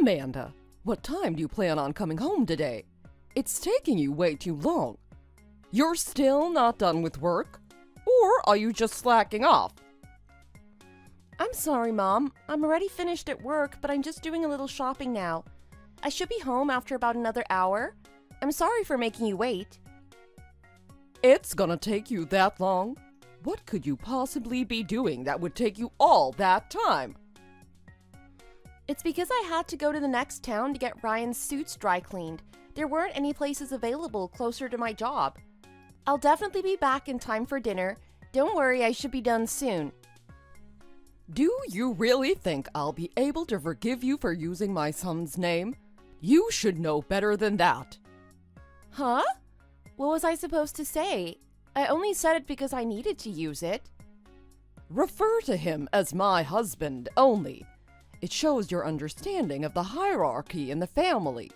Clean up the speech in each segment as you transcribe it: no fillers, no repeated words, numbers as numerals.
Amanda, what time do you plan on coming home today? It's taking you way too long. You're still not done with work? Or are you just slacking off? I'm sorry, Mom. I'm already finished at work, but I'm just doing a little shopping now. I should be home after about another hour. I'm sorry for making you wait. It's gonna take you that long? What could you possibly be doing that would take you all that time? It's because I had to go to the next town to get Ryan's suits dry cleaned. There weren't any places available closer to my job. I'll definitely be back in time for dinner. Don't worry, I should be done soon. Do you really think I'll be able to forgive you for using my son's name? You should know better than that. Huh? What was I supposed to say? I only said it because I needed to use it. Refer to him as my husband only. It shows your understanding of the hierarchy in the family.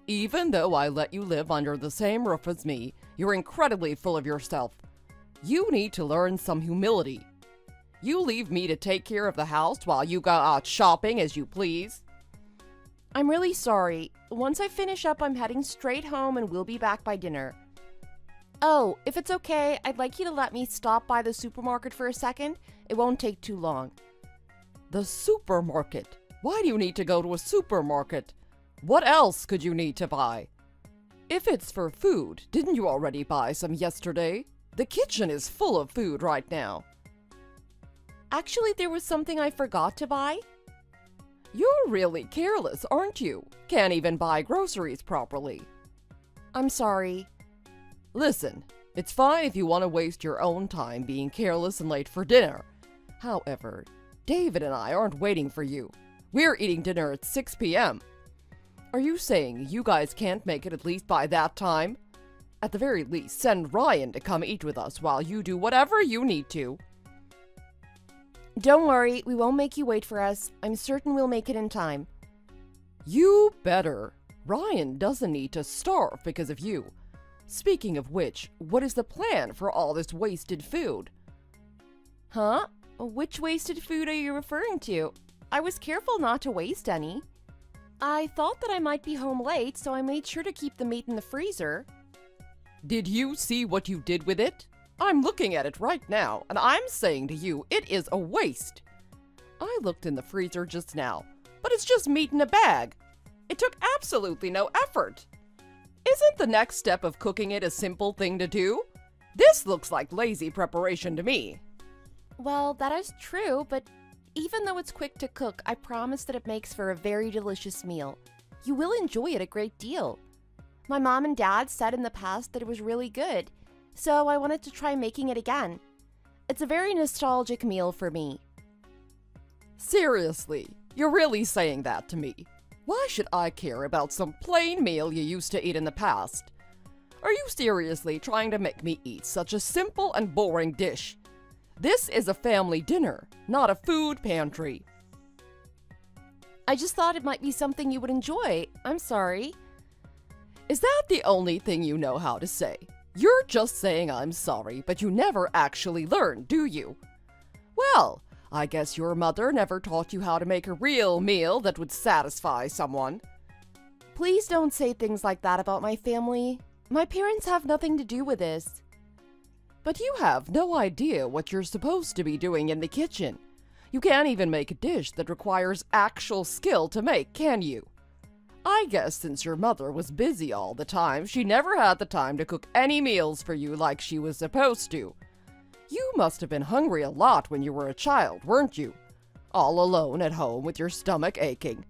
Even though I let you live under the same roof as me, you're incredibly full of yourself. You need to learn some humility. You leave me to take care of the house while you go out shopping as you please. I'm really sorry. Once I finish up, I'm heading straight home and we'll be back by dinner. Oh, if it's okay, I'd like you to let me stop by the supermarket for a second. It won't take too long. The supermarket? Why do you need to go to a supermarket? What else could you need to buy? If it's for food, didn't you already buy some yesterday? The kitchen is full of food right now. Actually, there was something I forgot to buy. You're really careless, aren't you? Can't even buy groceries properly. I'm sorry. Listen, it's fine if you want to waste your own time being careless and late for dinner. However, David and I aren't waiting for you. We're eating dinner at 6 p.m. Are you saying you guys can't make it at least by that time? At the very least, send Ryan to come eat with us while you do whatever you need to. Don't worry, we won't make you wait for us. I'm certain we'll make it in time. You better. Ryan doesn't need to starve because of you. Speaking of which, what is the plan for all this wasted food? Huh? Which wasted food are you referring to? I was careful not to waste any. I thought that I might be home late, so I made sure to keep the meat in the freezer. Did you see what you did with it? I'm looking at it right now, and I'm saying to you, it is a waste. I looked in the freezer just now, but it's just meat in a bag. It took absolutely no effort. Isn't the next step of cooking it a simple thing to do? This looks like lazy preparation to me. Well, that is true, but even though it's quick to cook, I promise that it makes for a very delicious meal. You will enjoy it a great deal. My mom and dad said in the past that it was really good, so I wanted to try making it again. It's a very nostalgic meal for me. Seriously, you're really saying that to me? Why should I care about some plain meal you used to eat in the past? Are you seriously trying to make me eat such a simple and boring dish? This is a family dinner, not a food pantry. I just thought it might be something you would enjoy. I'm sorry. Is that the only thing you know how to say? You're just saying I'm sorry, but you never actually learned, do you? Well, I guess your mother never taught you how to make a real meal that would satisfy someone. Please don't say things like that about my family. My parents have nothing to do with this. But you have no idea what you're supposed to be doing in the kitchen. You can't even make a dish that requires actual skill to make, can you? I guess since your mother was busy all the time, she never had the time to cook any meals for you like she was supposed to. You must have been hungry a lot when you were a child, weren't you? All alone at home with your stomach aching.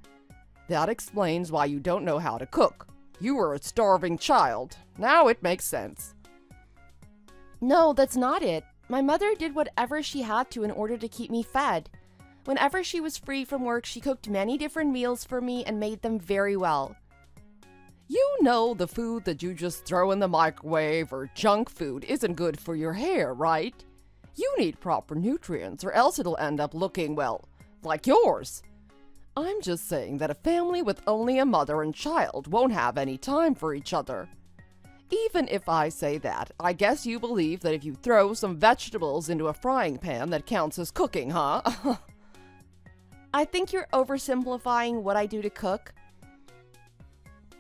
That explains why you don't know how to cook. You were a starving child. Now it makes sense. No, that's not it. My mother did whatever she had to in order to keep me fed. Whenever she was free from work, she cooked many different meals for me and made them very well. You know the food that you just throw in the microwave or junk food isn't good for your hair, right? You need proper nutrients or else it'll end up looking, well, like yours. I'm just saying that a family with only a mother and child won't have any time for each other. Even if I say that, I guess you believe that if you throw some vegetables into a frying pan that counts as cooking, huh? I think you're oversimplifying what I do to cook.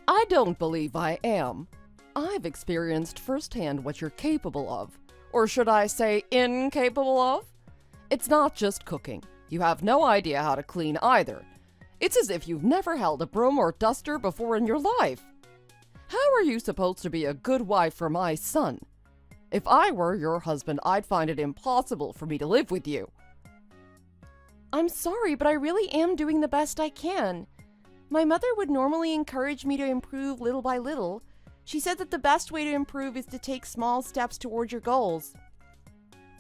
I don't believe I am. I've experienced firsthand what you're capable of. Or should I say incapable of? It's not just cooking. You have no idea how to clean either. It's as if you've never held a broom or duster before in your life. How are you supposed to be a good wife for my son? If I were your husband, I'd find it impossible for me to live with you. I'm sorry, but I really am doing the best I can. My mother would normally encourage me to improve little by little. She said that the best way to improve is to take small steps toward your goals.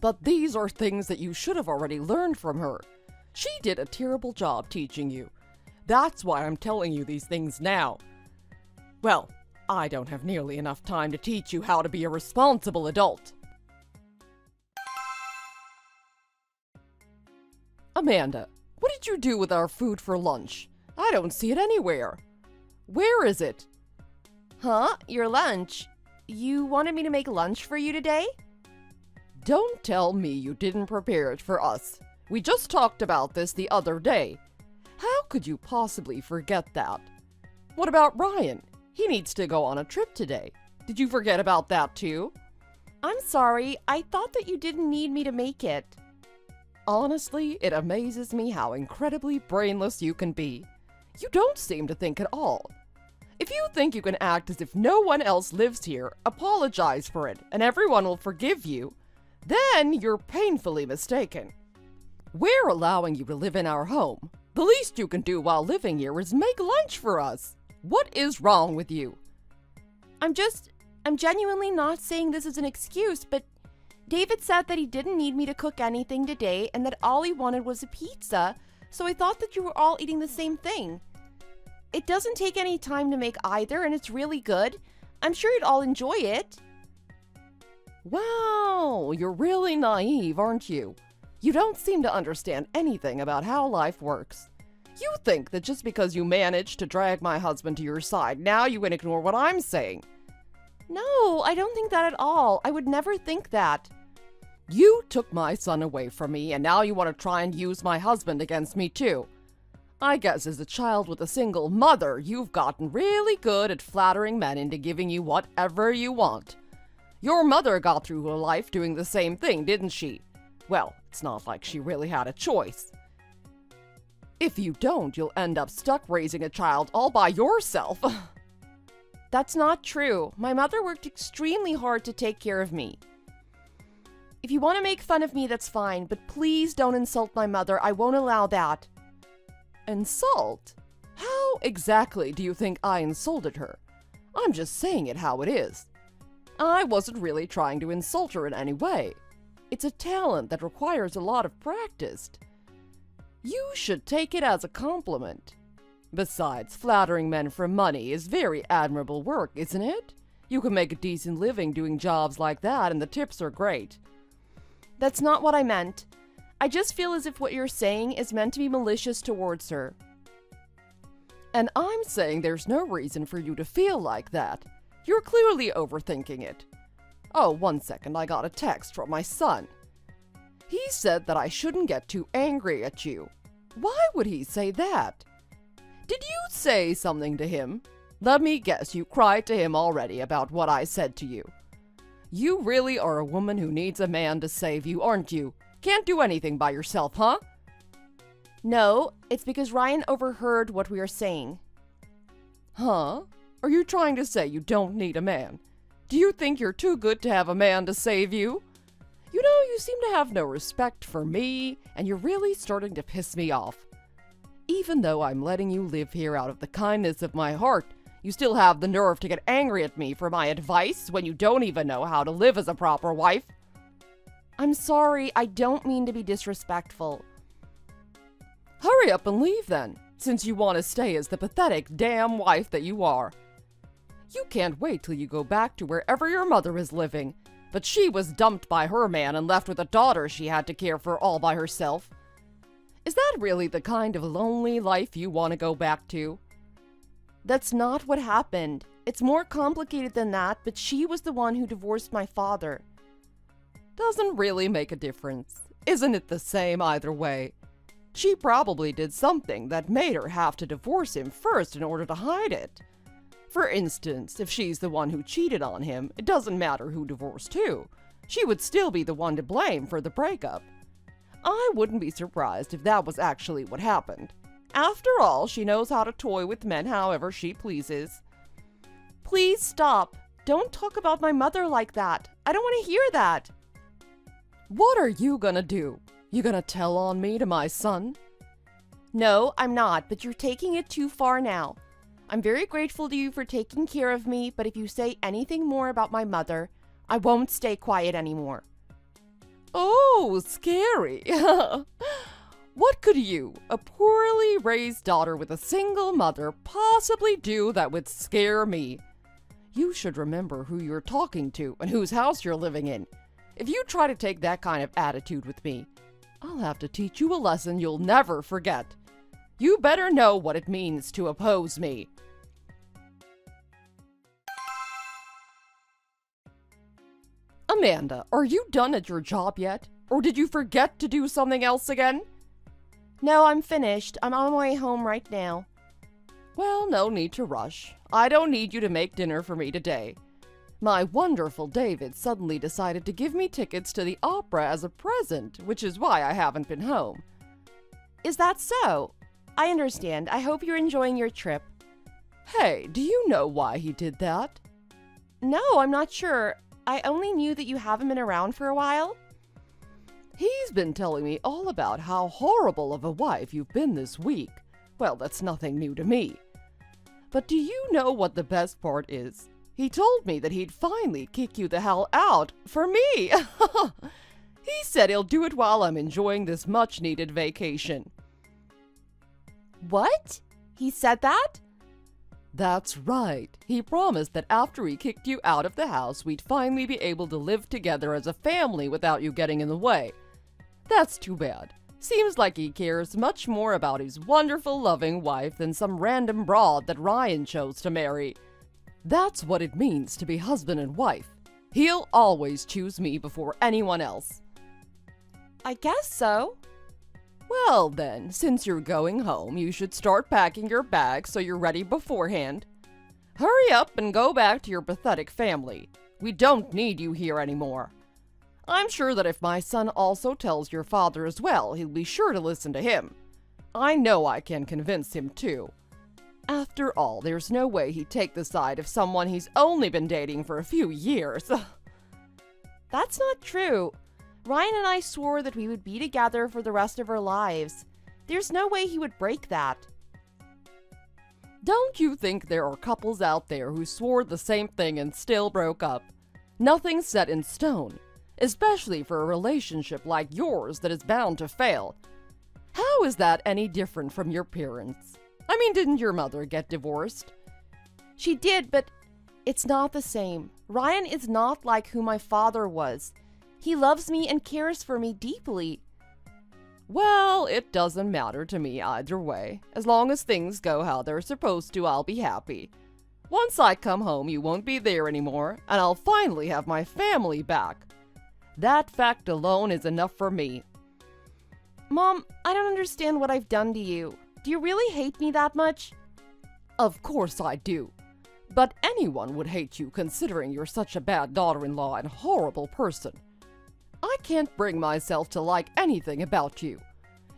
But these are things that you should have already learned from her. She did a terrible job teaching you. That's why I'm telling you these things now. Well, I don't have nearly enough time to teach you how to be a responsible adult. Amanda, what did you do with our food for lunch? I don't see it anywhere. Where is it? Huh? Your lunch? You wanted me to make lunch for you today? Don't tell me you didn't prepare it for us. We just talked about this the other day. How could you possibly forget that? What about Ryan? He needs to go on a trip today. Did you forget about that too? I'm sorry. I thought that you didn't need me to make it. Honestly, it amazes me how incredibly brainless you can be. You don't seem to think at all. If you think you can act as if no one else lives here, apologize for it, and everyone will forgive you, then you're painfully mistaken. We're allowing you to live in our home. The least you can do while living here is make lunch for us. What is wrong with you? I'm genuinely not saying this as an excuse, but David said that he didn't need me to cook anything today and that all he wanted was a pizza, so I thought that you were all eating the same thing. It doesn't take any time to make either, and it's really good. I'm sure you'd all enjoy it. Wow, you're really naive, aren't you? You don't seem to understand anything about how life works. You think that just because you managed to drag my husband to your side, now you can ignore what I'm saying. No, I don't think that at all. I would never think that. You took my son away from me, and now you want to try and use my husband against me too. I guess as a child with a single mother, you've gotten really good at flattering men into giving you whatever you want. Your mother got through her life doing the same thing, didn't she? Well, it's not like she really had a choice. If you don't, you'll end up stuck raising a child all by yourself. That's not true. My mother worked extremely hard to take care of me. If you want to make fun of me, that's fine, but please don't insult my mother. I won't allow that. Insult? How exactly do you think I insulted her? I'm just saying it how it is. I wasn't really trying to insult her in any way. It's a talent that requires a lot of practice. You should take it as a compliment. Besides, flattering men for money is very admirable work, isn't it? You can make a decent living doing jobs like that, and the tips are great. That's not what I meant. I just feel as if what you're saying is meant to be malicious towards her. And I'm saying there's no reason for you to feel like that. You're clearly overthinking it. Oh, 1 second, I got a text from my son. He said that I shouldn't get too angry at you. Why would he say that? Did you say something to him? Let me guess, you cried to him already about what I said to you. You really are a woman who needs a man to save you, aren't you? Can't do anything by yourself, huh? No, it's because Ryan overheard what we were saying. Huh? Are you trying to say you don't need a man? Do you think you're too good to have a man to save you? You know, you seem to have no respect for me, and you're really starting to piss me off. Even though I'm letting you live here out of the kindness of my heart, you still have the nerve to get angry at me for my advice when you don't even know how to live as a proper wife. I'm sorry, I don't mean to be disrespectful. Hurry up and leave then, since you want to stay as the pathetic damn wife that you are. You can't wait till you go back to wherever your mother is living, but she was dumped by her man and left with a daughter she had to care for all by herself. Is that really the kind of lonely life you want to go back to? That's not what happened. It's more complicated than that, but she was the one who divorced my father. Doesn't really make a difference. Isn't it the same either way? She probably did something that made her have to divorce him first in order to hide it. For instance, if she's the one who cheated on him, it doesn't matter who divorced who. She would still be the one to blame for the breakup. I wouldn't be surprised if that was actually what happened. After all, she knows how to toy with men however she pleases. Please stop. Don't talk about my mother like that. I don't want to hear that. What are you gonna do? You gonna tell on me to my son? No, I'm not, but you're taking it too far now. I'm very grateful to you for taking care of me, but if you say anything more about my mother, I won't stay quiet anymore. Oh, scary. What could you, a poorly raised daughter with a single mother, possibly do that would scare me? You should remember who you're talking to and whose house you're living in. If you try to take that kind of attitude with me, I'll have to teach you a lesson you'll never forget. You better know what it means to oppose me. Amanda, are you done at your job yet? Or did you forget to do something else again? No, I'm finished. I'm on my way home right now. Well, no need to rush. I don't need you to make dinner for me today. My wonderful David suddenly decided to give me tickets to the opera as a present, which is why I haven't been home. Is that so? I understand. I hope you're enjoying your trip. Hey, do you know why he did that? No, I'm not sure. I only knew that you haven't been around for a while. He's been telling me all about how horrible of a wife you've been this week. Well, that's nothing new to me. But do you know what the best part is? He told me that he'd finally kick you the hell out for me. He said he'll do it while I'm enjoying this much-needed vacation. What? He said that? That's right. He promised that after he kicked you out of the house, we'd finally be able to live together as a family without you getting in the way. That's too bad. Seems like he cares much more about his wonderful, loving wife than some random broad that Ryan chose to marry. That's what it means to be husband and wife. He'll always choose me before anyone else. I guess so. Well then, since you're going home, you should start packing your bags so you're ready beforehand. Hurry up and go back to your pathetic family. We don't need you here anymore. I'm sure that if my son also tells your father as well, he'll be sure to listen to him. I know I can convince him too. After all, there's no way he'd take the side of someone he's only been dating for a few years. That's not true. Ryan and I swore that we would be together for the rest of our lives. There's no way he would break that. Don't you think there are couples out there who swore the same thing and still broke up? Nothing's set in stone, especially for a relationship like yours that is bound to fail. How is that any different from your parents? I mean, didn't your mother get divorced? She did, but it's not the same. Ryan is not like who my father was. He loves me and cares for me deeply. Well, it doesn't matter to me either way. As long as things go how they're supposed to, I'll be happy. Once I come home, you won't be there anymore, and I'll finally have my family back. That fact alone is enough for me. Mom, I don't understand what I've done to you. Do you really hate me that much? Of course I do. But anyone would hate you considering you're such a bad daughter-in-law and horrible person. I can't bring myself to like anything about you.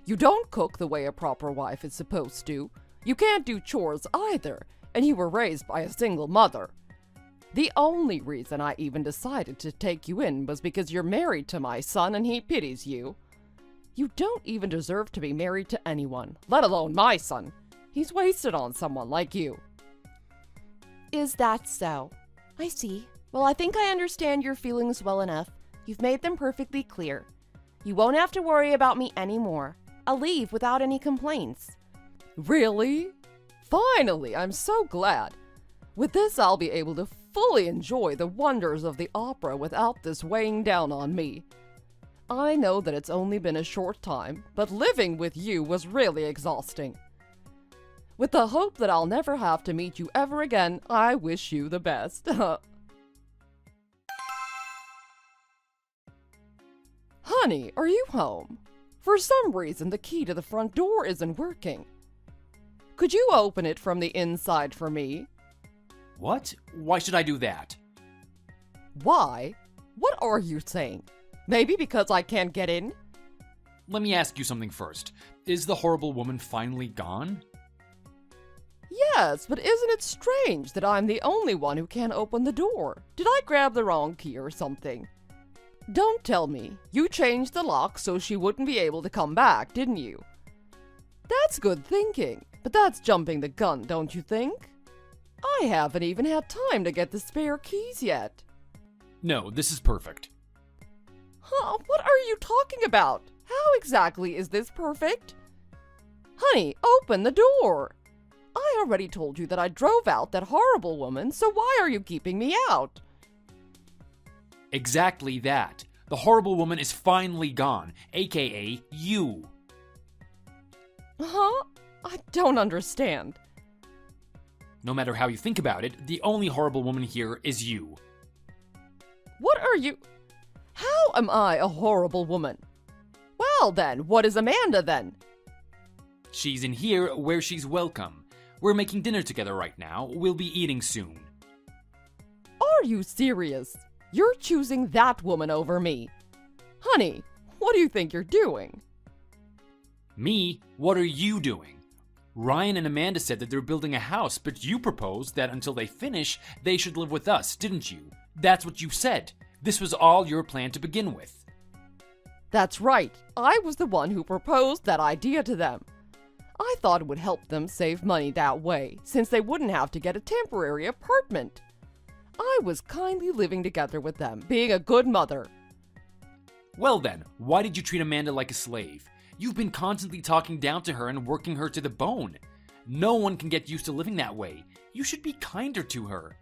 You don't cook the way a proper wife is supposed to. You can't do chores either, and you were raised by a single mother. The only reason I even decided to take you in was because you're married to my son and he pities you. You don't even deserve to be married to anyone, let alone my son. He's wasted on someone like you. Is that so? I see. Well, I think I understand your feelings well enough. You've made them perfectly clear. You won't have to worry about me anymore. I'll leave without any complaints. Really? Finally, I'm so glad. With this, I'll be able to fully enjoy the wonders of the opera without this weighing down on me. I know that it's only been a short time, but living with you was really exhausting. With the hope that I'll never have to meet you ever again, I wish you the best. Honey, are you home? For some reason, the key to the front door isn't working. Could you open it from the inside for me? What? Why should I do that? Why? What are you saying? Maybe because I can't get in? Let me ask you something first. Is the horrible woman finally gone? Yes, but isn't it strange that I'm the only one who can't open the door? Did I grab the wrong key or something? Don't tell me. You changed the lock so she wouldn't be able to come back, didn't you? That's good thinking, but that's jumping the gun, don't you think? I haven't even had time to get the spare keys yet. No, this is perfect. Huh? What are you talking about? How exactly is this perfect? Honey, open the door. I already told you that I drove out that horrible woman, so why are you keeping me out? Exactly that. The horrible woman is finally gone, aka you. Huh? I don't understand. No matter how you think about it, the only horrible woman here is you. What are you... How am I a horrible woman? Well then, what is Amanda then? She's in here where she's welcome. We're making dinner together right now. We'll be eating soon. Are you serious? You're choosing that woman over me. Honey, what do you think you're doing? Me? What are you doing? Ryan and Amanda said that they're building a house, but you proposed that until they finish, they should live with us, didn't you? That's what you said. This was all your plan to begin with. That's right. I was the one who proposed that idea to them. I thought it would help them save money that way, since they wouldn't have to get a temporary apartment. I was kindly living together with them, being a good mother. Well then, why did you treat Amanda like a slave? You've been constantly talking down to her and working her to the bone. No one can get used to living that way. You should be kinder to her.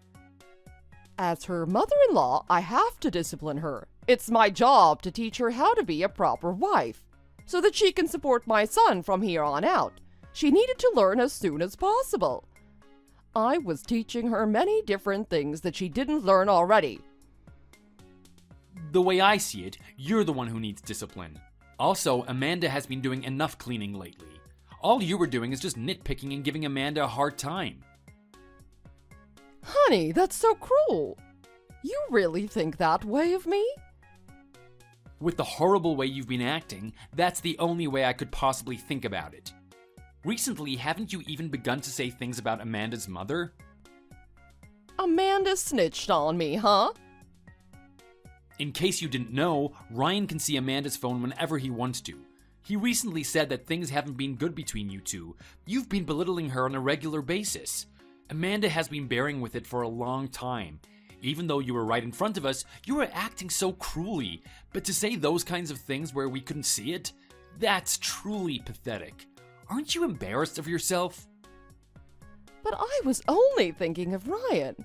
As her mother-in-law, I have to discipline her. It's my job to teach her how to be a proper wife, so that she can support my son from here on out. She needed to learn as soon as possible. I was teaching her many different things that she didn't learn already. The way I see it, you're the one who needs discipline. Also, Amanda has been doing enough cleaning lately. All you were doing is just nitpicking and giving Amanda a hard time. Honey, that's so cruel. You really think that way of me? With the horrible way you've been acting, that's the only way I could possibly think about it. Recently, haven't you even begun to say things about Amanda's mother? Amanda snitched on me, huh? In case you didn't know, Ryan can see Amanda's phone whenever he wants to. He recently said that things haven't been good between you two. You've been belittling her on a regular basis. Amanda has been bearing with it for a long time. Even though you were right in front of us, you were acting so cruelly. But to say those kinds of things where we couldn't see it, that's truly pathetic. Aren't you embarrassed of yourself? But I was only thinking of Ryan.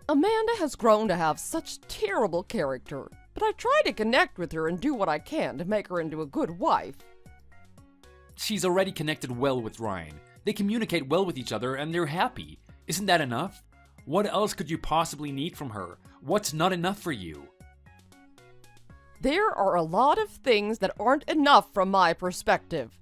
Amanda has grown to have such terrible character, but I try to connect with her and do what I can to make her into a good wife. She's already connected well with Ryan. They communicate well with each other and they're happy. Isn't that enough? What else could you possibly need from her? What's not enough for you? There are a lot of things that aren't enough from my perspective.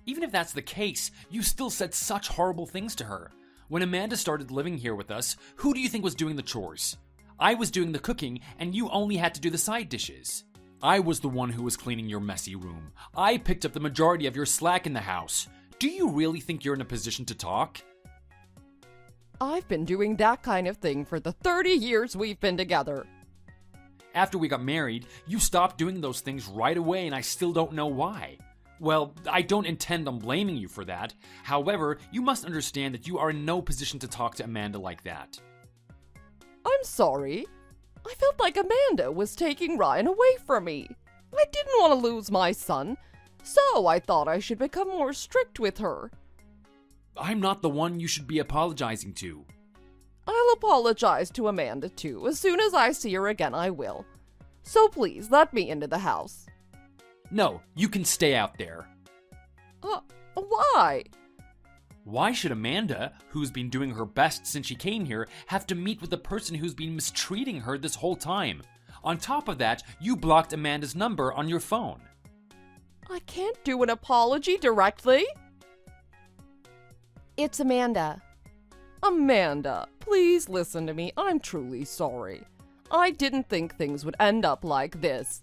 Even if that's the case, you still said such horrible things to her. When Amanda started living here with us, who do you think was doing the chores? I was doing the cooking, and you only had to do the side dishes. I was the one who was cleaning your messy room. I picked up the majority of your slack in the house. Do you really think you're in a position to talk? I've been doing that kind of thing for the 30 years we've been together. After we got married, you stopped doing those things right away, and I still don't know why. Well, I don't intend on blaming you for that. However, you must understand that you are in no position to talk to Amanda like that. I'm sorry. I felt like Amanda was taking Ryan away from me. I didn't want to lose my son, so I thought I should become more strict with her. I'm not the one you should be apologizing to. I'll apologize to Amanda too. As soon as I see her again, I will. So please, let me into the house. No, you can stay out there. Why? Why should Amanda, who's been doing her best since she came here, have to meet with the person who's been mistreating her this whole time? On top of that, you blocked Amanda's number on your phone. I can't do an apology directly. It's Amanda. Amanda, please listen to me. I'm truly sorry. I didn't think things would end up like this.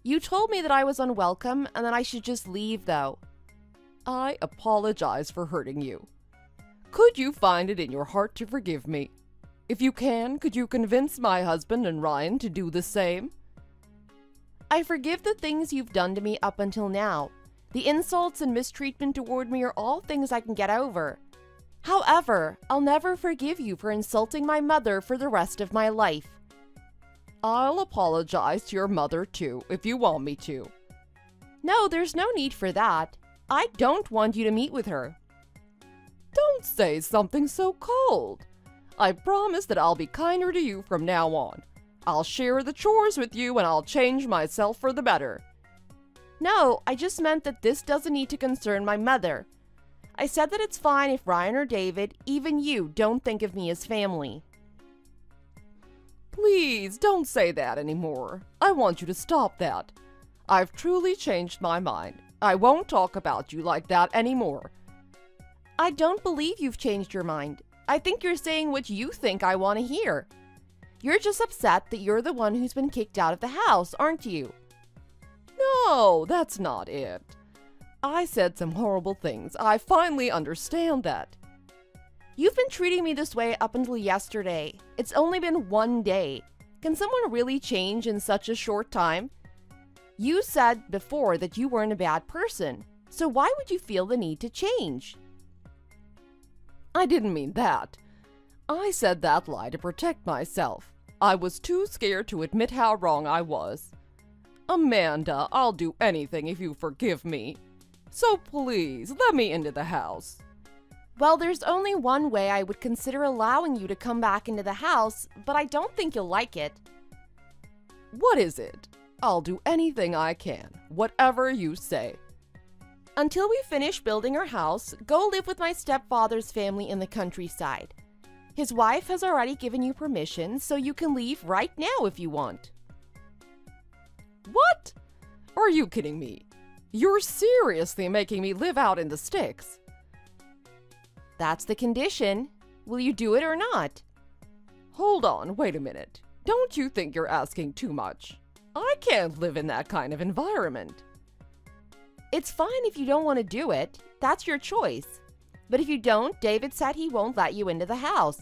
You told me that I was unwelcome and that I should just leave, though. I apologize for hurting you. Could you find it in your heart to forgive me? If you can, could you convince my husband and Ryan to do the same? I forgive the things you've done to me up until now. The insults and mistreatment toward me are all things I can get over. However, I'll never forgive you for insulting my mother for the rest of my life. I'll apologize to your mother too, if you want me to. No, there's no need for that. I don't want you to meet with her. Don't say something so cold. I promise that I'll be kinder to you from now on. I'll share the chores with you and I'll change myself for the better. No, I just meant that this doesn't need to concern my mother. I said that it's fine if Ryan or David, even you, don't think of me as family. Please don't say that anymore. I want you to stop that. I've truly changed my mind. I won't talk about you like that anymore. I don't believe you've changed your mind. I think you're saying what you think I want to hear. You're just upset that you're the one who's been kicked out of the house, aren't you? No, that's not it. I said some horrible things. I finally understand that. You've been treating me this way up until yesterday. It's only been one day. Can someone really change in such a short time? You said before that you weren't a bad person, so why would you feel the need to change? I didn't mean that. I said that lie to protect myself. I was too scared to admit how wrong I was. Amanda, I'll do anything if you forgive me. So please, let me into the house. Well, there's only one way I would consider allowing you to come back into the house, but I don't think you'll like it. What is it? I'll do anything I can, whatever you say. Until we finish building our house, go live with my stepfather's family in the countryside. His wife has already given you permission, so you can leave right now if you want. What? Are you kidding me? You're seriously making me live out in the sticks. That's the condition. Will you do it or not? Hold on, wait a minute. Don't you think you're asking too much? I can't live in that kind of environment. It's fine if you don't want to do it. That's your choice. But if you don't, David said he won't let you into the house.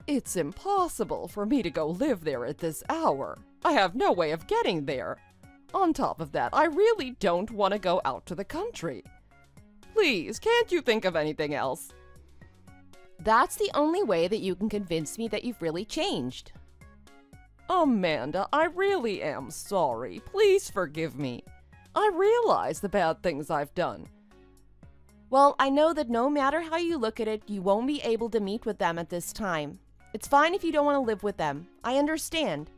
It's impossible for me to go live there at this hour. I have no way of getting there. On top of that, I really don't want to go out to the country. Please, can't you think of anything else? That's the only way that you can convince me that you've really changed. Amanda, I really am sorry. Please forgive me. I realize the bad things I've done. Well, I know that no matter how you look at it, you won't be able to meet with them at this time. It's fine if you don't want to live with them. I understand.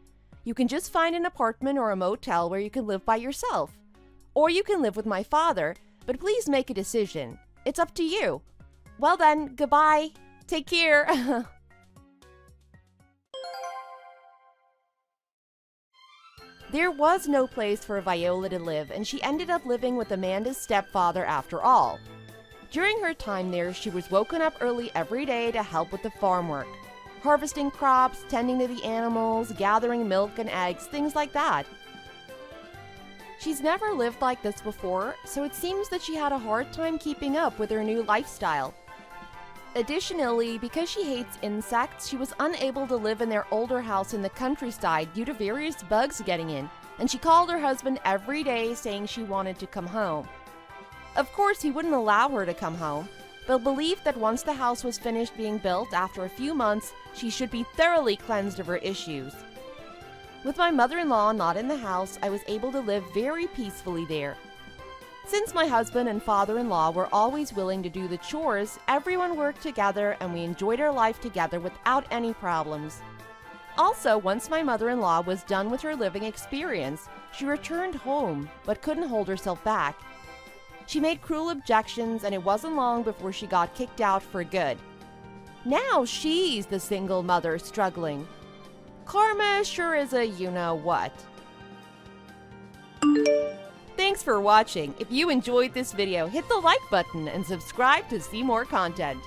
You can just find an apartment or a motel where you can live by yourself. Or you can live with my father, but please make a decision. It's up to you. Well then, goodbye. Take care. There was no place for Viola to live, and she ended up living with Amanda's stepfather after all. During her time there, she was woken up early every day to help with the farm work. Harvesting crops, tending to the animals, gathering milk and eggs, things like that. She's never lived like this before, so it seems that she had a hard time keeping up with her new lifestyle. Additionally, because she hates insects, she was unable to live in their older house in the countryside due to various bugs getting in, and she called her husband every day saying she wanted to come home. Of course, he wouldn't allow her to come home, but believed that once the house was finished being built after a few months, she should be thoroughly cleansed of her issues. With my mother-in-law not in the house, I was able to live very peacefully there. Since my husband and father-in-law were always willing to do the chores, everyone worked together and we enjoyed our life together without any problems. Also, once my mother-in-law was done with her living experience, she returned home but couldn't hold herself back. She made cruel objections and it wasn't long before she got kicked out for good. Now she's the single mother struggling. Karma sure is a you-know-what. Thanks Thanks for watching. If you enjoyed this video, hit the like button and subscribe to see more content.